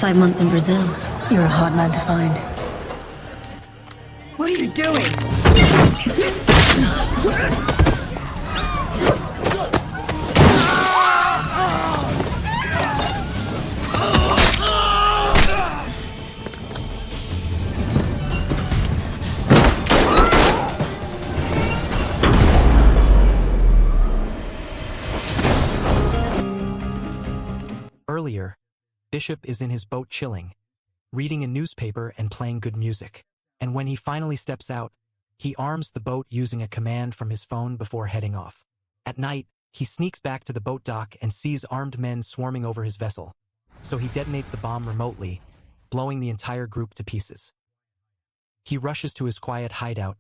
5 months in Brazil. You're a hard man to find. What are you doing? Earlier, Bishop is in his boat chilling, reading a newspaper and playing good music. And when he finally steps out, he arms the boat using a command from his phone before heading off. At night, he sneaks back to the boat dock and sees armed men swarming over his vessel. So he detonates the bomb remotely, blowing the entire group to pieces. He rushes to his quiet hideout,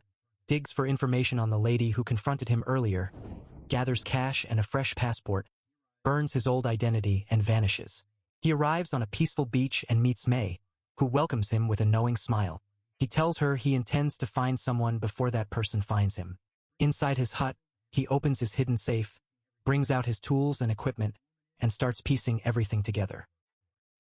digs for information on the lady who confronted him earlier, gathers cash and a fresh passport, burns his old identity, and vanishes. He arrives on a peaceful beach and meets May, who welcomes him with a knowing smile. He tells her he intends to find someone before that person finds him. Inside his hut, he opens his hidden safe, brings out his tools and equipment, and starts piecing everything together.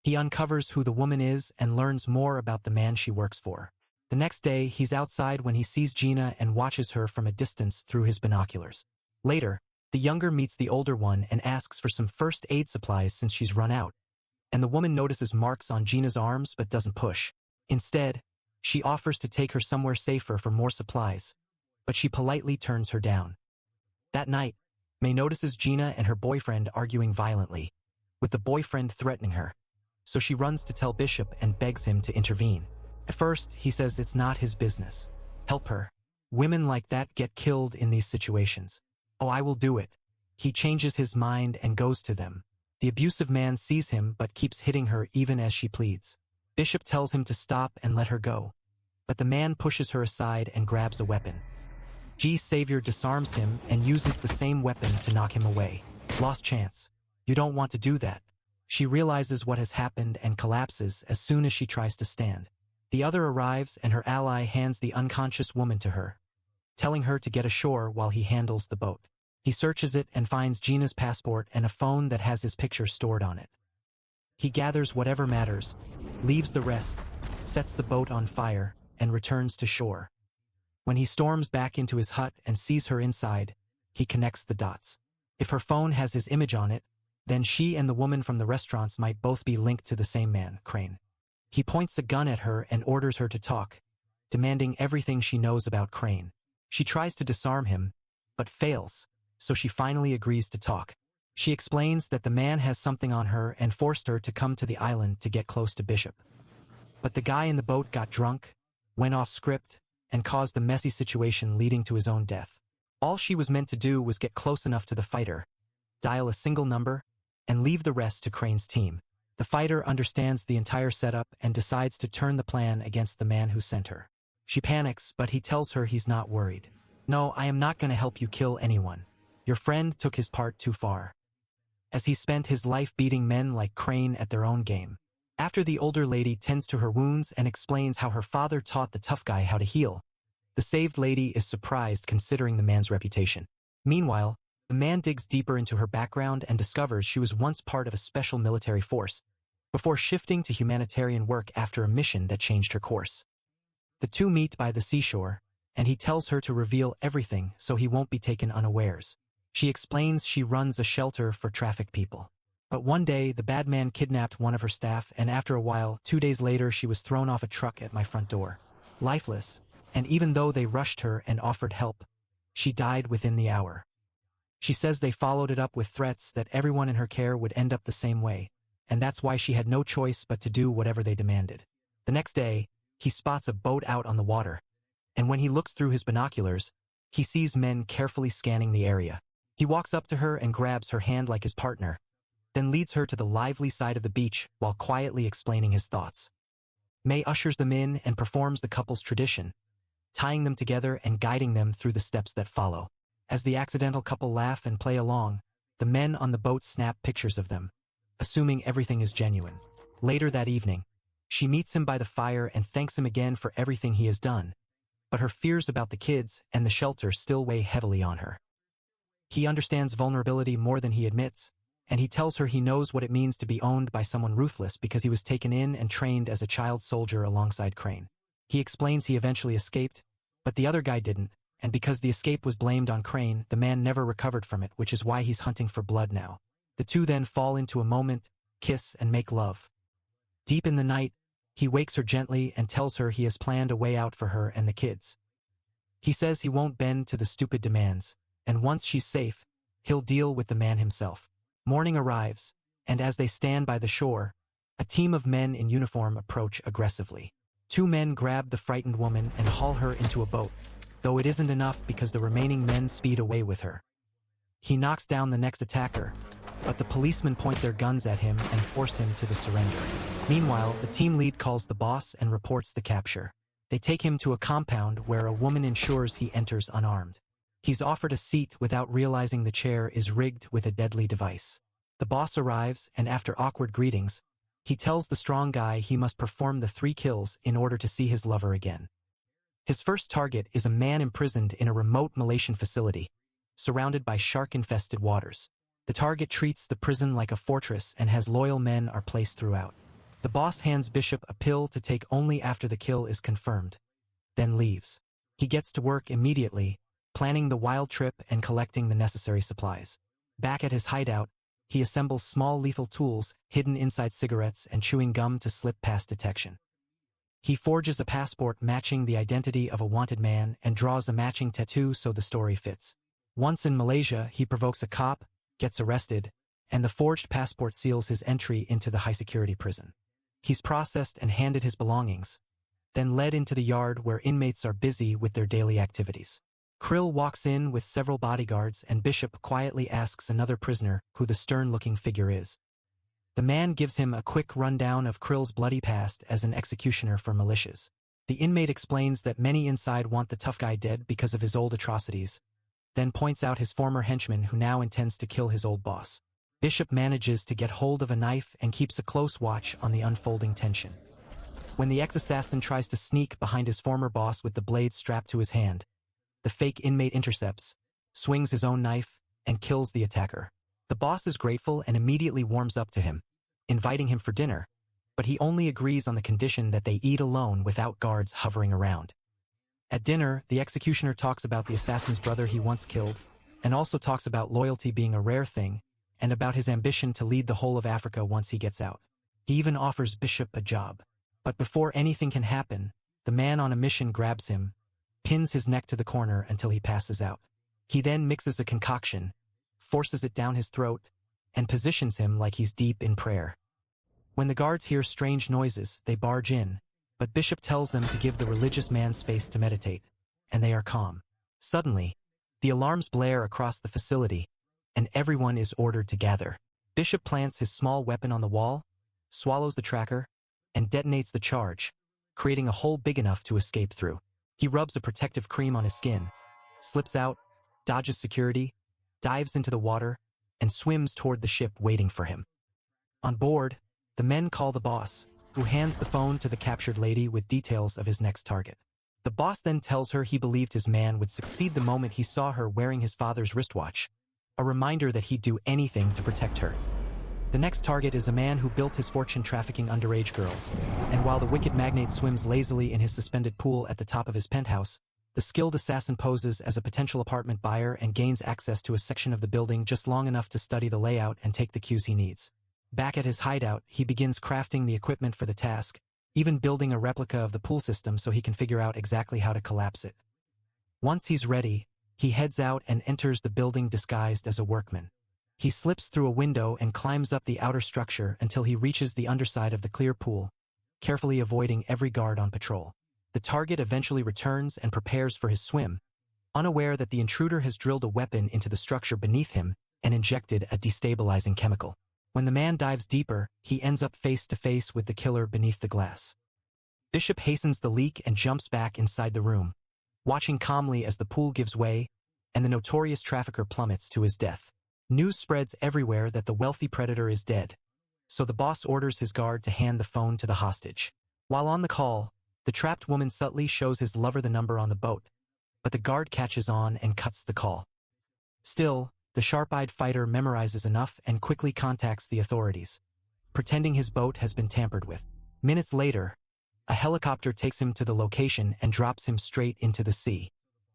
He uncovers who the woman is and learns more about the man she works for. The next day, he's outside when he sees Gina and watches her from a distance through his binoculars. Later, the younger meets the older one and asks for some first aid supplies since she's run out. And the woman notices marks on Gina's arms but doesn't push. Instead, she offers to take her somewhere safer for more supplies, but she politely turns her down. That night, May notices Gina and her boyfriend arguing violently, with the boyfriend threatening her. So she runs to tell Bishop and begs him to intervene. At first, he says it's not his business. Help her. Women like that get killed in these situations. Oh, I will do it. He changes his mind and goes to them. The abusive man sees him but keeps hitting her even as she pleads. Bishop tells him to stop and let her go. But the man pushes her aside and grabs a weapon. G's savior disarms him and uses the same weapon to knock him away. Lost chance. You don't want to do that. She realizes what has happened and collapses as soon as she tries to stand. The other arrives and her ally hands the unconscious woman to her, telling her to get ashore while he handles the boat. He searches it and finds Gina's passport and a phone that has his picture stored on it. He gathers whatever matters, leaves the rest, sets the boat on fire, and returns to shore. When he storms back into his hut and sees her inside, he connects the dots. If her phone has his image on it, then she and the woman from the restaurants might both be linked to the same man, Crane. He points a gun at her and orders her to talk, demanding everything she knows about Crane. She tries to disarm him, but fails, so she finally agrees to talk. She explains that the man has something on her and forced her to come to the island to get close to Bishop. But the guy in the boat got drunk, went off script, and caused a messy situation leading to his own death. All she was meant to do was get close enough to the fighter, dial a single number, and leave the rest to Crane's team. The fighter understands the entire setup and decides to turn the plan against the man who sent her. She panics, but he tells her he's not worried. No, I am not going to help you kill anyone. Your friend took his part too far, as he spent his life beating men like Crane at their own game. After the older lady tends to her wounds and explains how her father taught the tough guy how to heal, the saved lady is surprised considering the man's reputation. Meanwhile, the man digs deeper into her background and discovers she was once part of a special military force, before shifting to humanitarian work after a mission that changed her course. The two meet by the seashore, and he tells her to reveal everything so he won't be taken unawares. She explains she runs a shelter for trafficked people. But one day, the bad man kidnapped one of her staff, and after a while, 2 days later, she was thrown off a truck at my front door. Lifeless, and even though they rushed her and offered help, she died within the hour. She says they followed it up with threats that everyone in her care would end up the same way, and that's why she had no choice but to do whatever they demanded. The next day, he spots a boat out on the water, and when he looks through his binoculars, he sees men carefully scanning the area. He walks up to her and grabs her hand like his partner, then leads her to the lively side of the beach while quietly explaining his thoughts. May ushers them in and performs the couple's tradition, tying them together and guiding them through the steps that follow. As the accidental couple laugh and play along, the men on the boat snap pictures of them, assuming everything is genuine. Later that evening, she meets him by the fire and thanks him again for everything he has done, but her fears about the kids and the shelter still weigh heavily on her. He understands vulnerability more than he admits, and he tells her he knows what it means to be owned by someone ruthless because he was taken in and trained as a child soldier alongside Crane. He explains he eventually escaped, but the other guy didn't, and because the escape was blamed on Crane, the man never recovered from it, which is why he's hunting for blood now. The two then fall into a moment, kiss, and make love. Deep in the night, he wakes her gently and tells her he has planned a way out for her and the kids. He says he won't bend to the stupid demands, and once she's safe, he'll deal with the man himself. Morning arrives, and as they stand by the shore, a team of men in uniform approach aggressively. Two men grab the frightened woman and haul her into a boat, though it isn't enough because the remaining men speed away with her. He knocks down the next attacker, but the policemen point their guns at him and force him to the surrender. Meanwhile, the team lead calls the boss and reports the capture. They take him to a compound where a woman ensures he enters unarmed. He's offered a seat without realizing the chair is rigged with a deadly device. The boss arrives, and after awkward greetings, he tells the strong guy he must perform the 3 kills in order to see his lover again. His first target is a man imprisoned in a remote Malaysian facility, surrounded by shark-infested waters. The target treats the prison like a fortress and has loyal men are placed throughout. The boss hands Bishop a pill to take only after the kill is confirmed, then leaves. He gets to work immediately, planning the wild trip and collecting the necessary supplies. Back at his hideout, he assembles small lethal tools hidden inside cigarettes and chewing gum to slip past detection. He forges a passport matching the identity of a wanted man and draws a matching tattoo so the story fits. Once in Malaysia, he provokes a cop, gets arrested, and the forged passport seals his entry into the high-security prison. He's processed and handed his belongings, then led into the yard where inmates are busy with their daily activities. Krill walks in with several bodyguards and Bishop quietly asks another prisoner who the stern-looking figure is. The man gives him a quick rundown of Krill's bloody past as an executioner for militias. The inmate explains that many inside want the tough guy dead because of his old atrocities, then points out his former henchman who now intends to kill his old boss. Bishop manages to get hold of a knife and keeps a close watch on the unfolding tension. When the ex-assassin tries to sneak behind his former boss with the blade strapped to his hand, the fake inmate intercepts, swings his own knife, and kills the attacker. The boss is grateful and immediately warms up to him, inviting him for dinner, but he only agrees on the condition that they eat alone without guards hovering around. At dinner, the executioner talks about the assassin's brother he once killed, and also talks about loyalty being a rare thing, and about his ambition to lead the whole of Africa once he gets out. He even offers Bishop a job. But before anything can happen, the man on a mission grabs him, pins his neck to the corner until he passes out. He then mixes a concoction, forces it down his throat, and positions him like he's deep in prayer. When the guards hear strange noises, they barge in, but Bishop tells them to give the religious man space to meditate, and they are calm. Suddenly, the alarms blare across the facility, and everyone is ordered to gather. Bishop plants his small weapon on the wall, swallows the tracker, and detonates the charge, creating a hole big enough to escape through. He rubs a protective cream on his skin, slips out, dodges security, dives into the water, and swims toward the ship waiting for him. On board, the men call the boss, who hands the phone to the captured lady with details of his next target. The boss then tells her he believed his man would succeed the moment he saw her wearing his father's wristwatch, a reminder that he'd do anything to protect her. The next target is a man who built his fortune trafficking underage girls, and while the wicked magnate swims lazily in his suspended pool at the top of his penthouse, the skilled assassin poses as a potential apartment buyer and gains access to a section of the building just long enough to study the layout and take the cues he needs. Back at his hideout, he begins crafting the equipment for the task, even building a replica of the pool system so he can figure out exactly how to collapse it. Once he's ready, he heads out and enters the building disguised as a workman. He slips through a window and climbs up the outer structure until he reaches the underside of the clear pool, carefully avoiding every guard on patrol. The target eventually returns and prepares for his swim, unaware that the intruder has drilled a weapon into the structure beneath him and injected a destabilizing chemical. When the man dives deeper, he ends up face to face with the killer beneath the glass. Bishop hastens the leak and jumps back inside the room, watching calmly as the pool gives way and the notorious trafficker plummets to his death. News spreads everywhere that the wealthy predator is dead, so the boss orders his guard to hand the phone to the hostage. While on the call, the trapped woman subtly shows his lover the number on the boat, but the guard catches on and cuts the call. Still, The sharp-eyed fighter memorizes enough and quickly contacts the authorities, pretending his boat has been tampered with. Minutes later, a helicopter takes him to the location and drops him straight into the sea.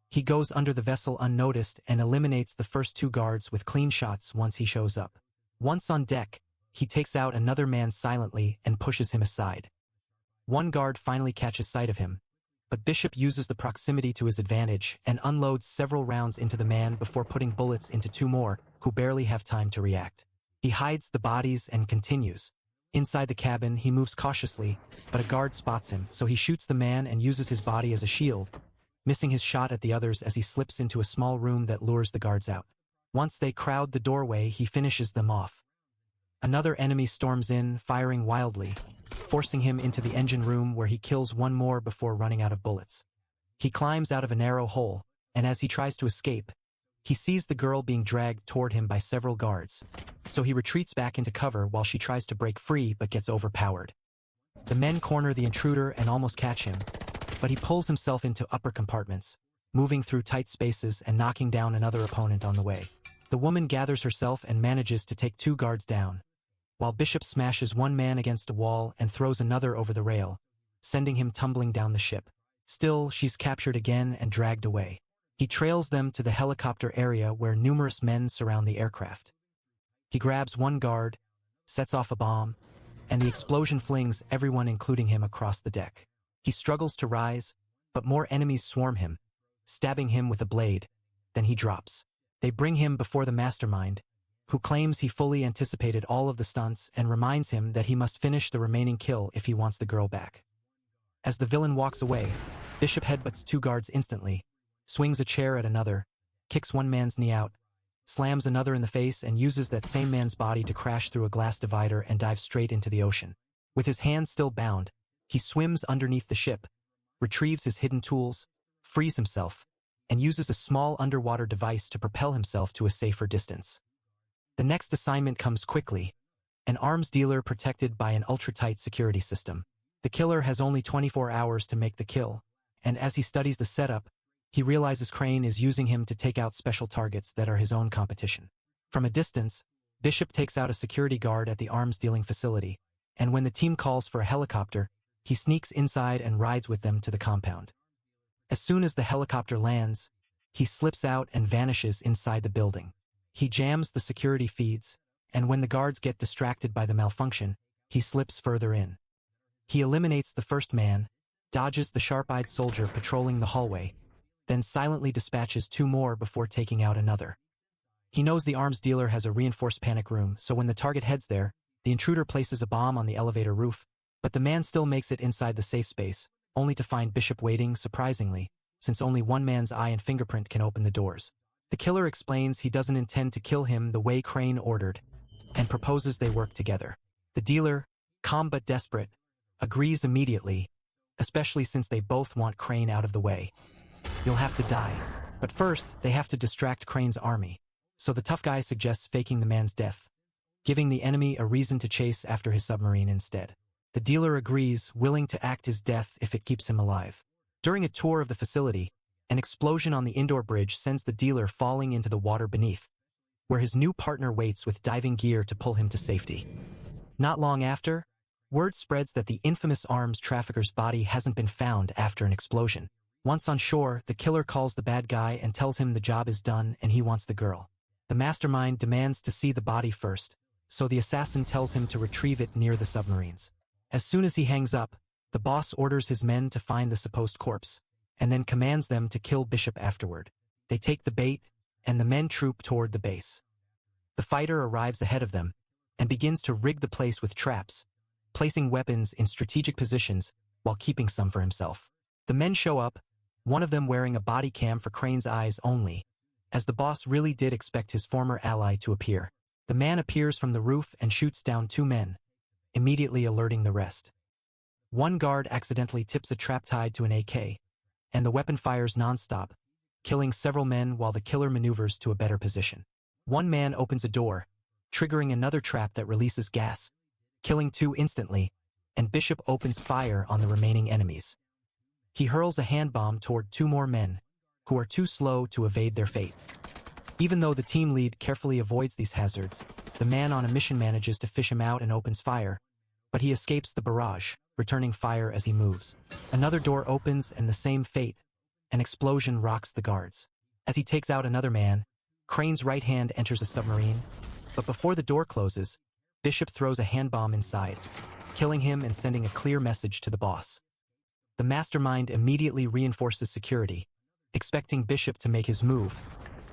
He goes under the vessel unnoticed and eliminates the first 2 guards with clean shots once he shows up. Once on deck, he takes out another man silently and pushes him aside. One guard finally catches sight of him, but Bishop uses the proximity to his advantage and unloads several rounds into the man before putting bullets into 2 more, who barely have time to react. He hides the bodies and continues. Inside the cabin, he moves cautiously, but a guard spots him, so he shoots the man and uses his body as a shield, missing his shot at the others as he slips into a small room that lures the guards out. Once they crowd the doorway, he finishes them off. Another enemy storms in, firing wildly, forcing him into the engine room where he kills 1 more before running out of bullets. He climbs out of a narrow hole, and as he tries to escape, he sees the girl being dragged toward him by several guards, so he retreats back into cover while she tries to break free but gets overpowered. The men corner the intruder and almost catch him, but he pulls himself into upper compartments, moving through tight spaces and knocking down another opponent on the way. The woman gathers herself and manages to take 2 guards down, while Bishop smashes 1 man against a wall and throws another over the rail, sending him tumbling down the ship. Still, she's captured again and dragged away. He trails them to the helicopter area where numerous men surround the aircraft. He grabs 1 guard, sets off a bomb, and the explosion flings everyone including him across the deck. He struggles to rise, but more enemies swarm him, stabbing him with a blade. Then he drops. They bring him before the mastermind, who claims he fully anticipated all of the stunts and reminds him that he must finish the remaining kill if he wants the girl back. As the villain walks away, Bishop headbutts 2 guards instantly, swings a chair at another, kicks 1 man's knee out, slams another in the face and uses that same man's body to crash through a glass divider and dive straight into the ocean. With his hands still bound, he swims underneath the ship, retrieves his hidden tools, frees himself, and uses a small underwater device to propel himself to a safer distance. The next assignment comes quickly, an arms dealer protected by an ultra-tight security system. The killer has only 24 hours to make the kill, and as he studies the setup, he realizes Crane is using him to take out special targets that are his own competition. From a distance, Bishop takes out a security guard at the arms dealing facility, and when the team calls for a helicopter, he sneaks inside and rides with them to the compound. As soon as the helicopter lands, he slips out and vanishes inside the building. He jams the security feeds, and when the guards get distracted by the malfunction, he slips further in. He eliminates the first man, dodges the sharp-eyed soldier patrolling the hallway, then silently dispatches 2 more before taking out another. He knows the arms dealer has a reinforced panic room, so when the target heads there, the intruder places a bomb on the elevator roof, but the man still makes it inside the safe space, only to find Bishop waiting, surprisingly, since only 1 man's eye and fingerprint can open the doors. The killer explains he doesn't intend to kill him the way Crane ordered, and proposes they work together. The dealer, calm but desperate, agrees immediately, especially since they both want Crane out of the way. You'll have to die. But first, they have to distract Crane's army, so the tough guy suggests faking the man's death, giving the enemy a reason to chase after his submarine instead. The dealer agrees, willing to act his death if it keeps him alive. During a tour of the facility, an explosion on the indoor bridge sends the dealer falling into the water beneath, where his new partner waits with diving gear to pull him to safety. Not long after, word spreads that the infamous arms trafficker's body hasn't been found after an explosion. Once on shore, the killer calls the bad guy and tells him the job is done and he wants the girl. The mastermind demands to see the body first, so the assassin tells him to retrieve it near the submarines. As soon as he hangs up, the boss orders his men to find the supposed corpse, and then commands them to kill Bishop afterward. They take the bait, and the men troop toward the base. The fighter arrives ahead of them, and begins to rig the place with traps, placing weapons in strategic positions while keeping some for himself. The men show up, one of them wearing a body cam for Crane's eyes only, as the boss really did expect his former ally to appear. The man appears from the roof and shoots down 2 men, immediately alerting the rest. 1 guard accidentally tips a trap tied to an AK, and the weapon fires non-stop, killing several men while the killer maneuvers to a better position. 1 man opens a door, triggering another trap that releases gas, killing 2 instantly, and Bishop opens fire on the remaining enemies. He hurls a hand bomb toward 2 more men, who are too slow to evade their fate. Even though the team lead carefully avoids these hazards, the man on a mission manages to fish him out and opens fire, but he escapes the barrage, returning fire as he moves. Another door opens and the same fate. An explosion rocks the guards. As he takes out another man, Crane's right hand enters a submarine, but before the door closes, Bishop throws a hand bomb inside, killing him and sending a clear message to the boss. The mastermind immediately reinforces security, expecting Bishop to make his move,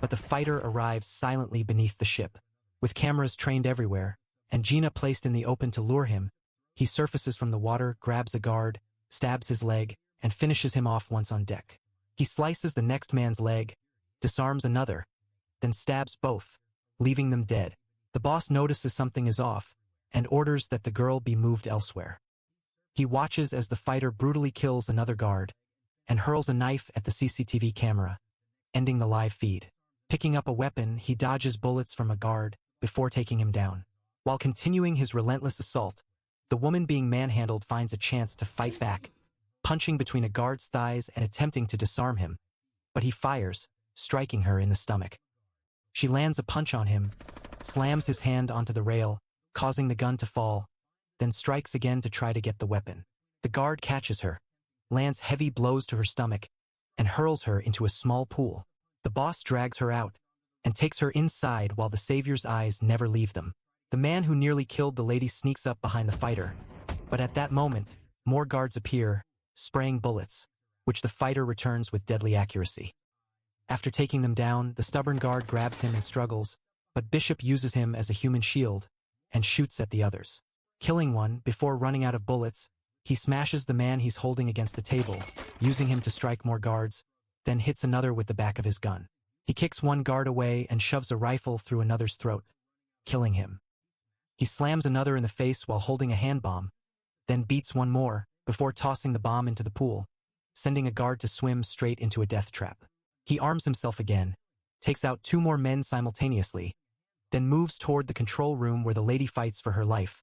but the fighter arrives silently beneath the ship. With cameras trained everywhere, and Gina placed in the open to lure him, he surfaces from the water, grabs a guard, stabs his leg, and finishes him off once on deck. He slices the next man's leg, disarms another, then stabs both, leaving them dead. The boss notices something is off, and orders that the girl be moved elsewhere. He watches as the fighter brutally kills another guard, and hurls a knife at the CCTV camera, ending the live feed. Picking up a weapon, he dodges bullets from a guard before taking him down. While continuing his relentless assault, the woman being manhandled finds a chance to fight back, punching between a guard's thighs and attempting to disarm him, but he fires, striking her in the stomach. She lands a punch on him, slams his hand onto the rail, causing the gun to fall, then strikes again to try to get the weapon. The guard catches her, lands heavy blows to her stomach, and hurls her into a small pool. The boss drags her out and takes her inside while the savior's eyes never leave them. The man who nearly killed the lady sneaks up behind the fighter, but at that moment, more guards appear, spraying bullets, which the fighter returns with deadly accuracy. After taking them down, the stubborn guard grabs him and struggles, but Bishop uses him as a human shield and shoots at the others. Killing one before running out of bullets, he smashes the man he's holding against a table, using him to strike more guards, then hits another with the back of his gun. He kicks one guard away and shoves a rifle through another's throat, killing him. He slams another in the face while holding a hand bomb, then beats one more before tossing the bomb into the pool, sending a guard to swim straight into a death trap. He arms himself again, takes out two more men simultaneously, then moves toward the control room where the lady fights for her life,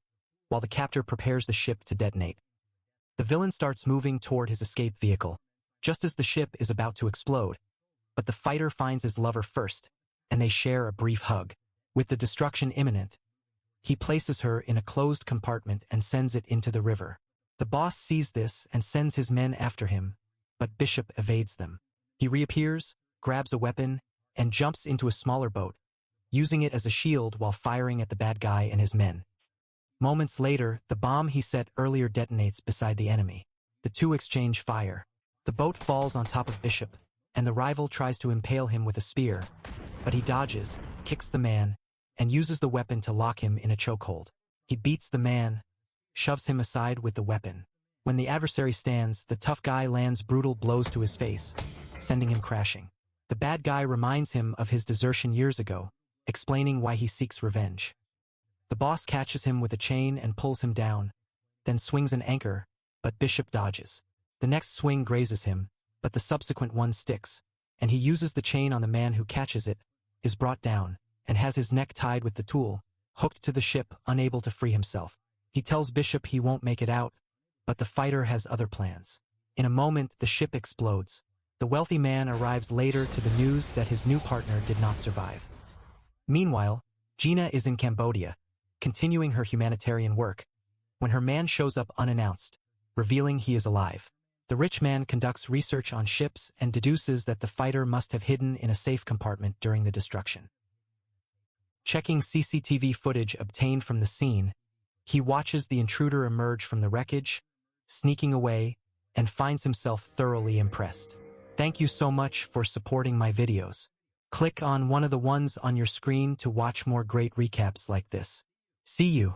while the captor prepares the ship to detonate. The villain starts moving toward his escape vehicle, just as the ship is about to explode, but the fighter finds his lover first, and they share a brief hug. With the destruction imminent, he places her in a closed compartment and sends it into the river. The boss sees this and sends his men after him, but Bishop evades them. He reappears, grabs a weapon, and jumps into a smaller boat, using it as a shield while firing at the bad guy and his men. Moments later, the bomb he set earlier detonates beside the enemy. The two exchange fire. The boat falls on top of Bishop, and the rival tries to impale him with a spear, but he dodges, kicks the man, and uses the weapon to lock him in a chokehold. He beats the man, shoves him aside with the weapon. When the adversary stands, the tough guy lands brutal blows to his face, sending him crashing. The bad guy reminds him of his desertion years ago, explaining why he seeks revenge. The boss catches him with a chain and pulls him down, then swings an anchor, but Bishop dodges. The next swing grazes him, but the subsequent one sticks, and he uses the chain on the man who catches it, is brought down, and has his neck tied with the tool, hooked to the ship, unable to free himself. He tells Bishop he won't make it out, but the fighter has other plans. In a moment, the ship explodes. The wealthy man arrives later to the news that his new partner did not survive. Meanwhile, Gina is in Cambodia, continuing her humanitarian work, when her man shows up unannounced, revealing he is alive. The rich man conducts research on ships and deduces that the fighter must have hidden in a safe compartment during the destruction. Checking CCTV footage obtained from the scene, he watches the intruder emerge from the wreckage, sneaking away, and finds himself thoroughly impressed. Thank you so much for supporting my videos. Click on one of the ones on your screen to watch more great recaps like this. See you.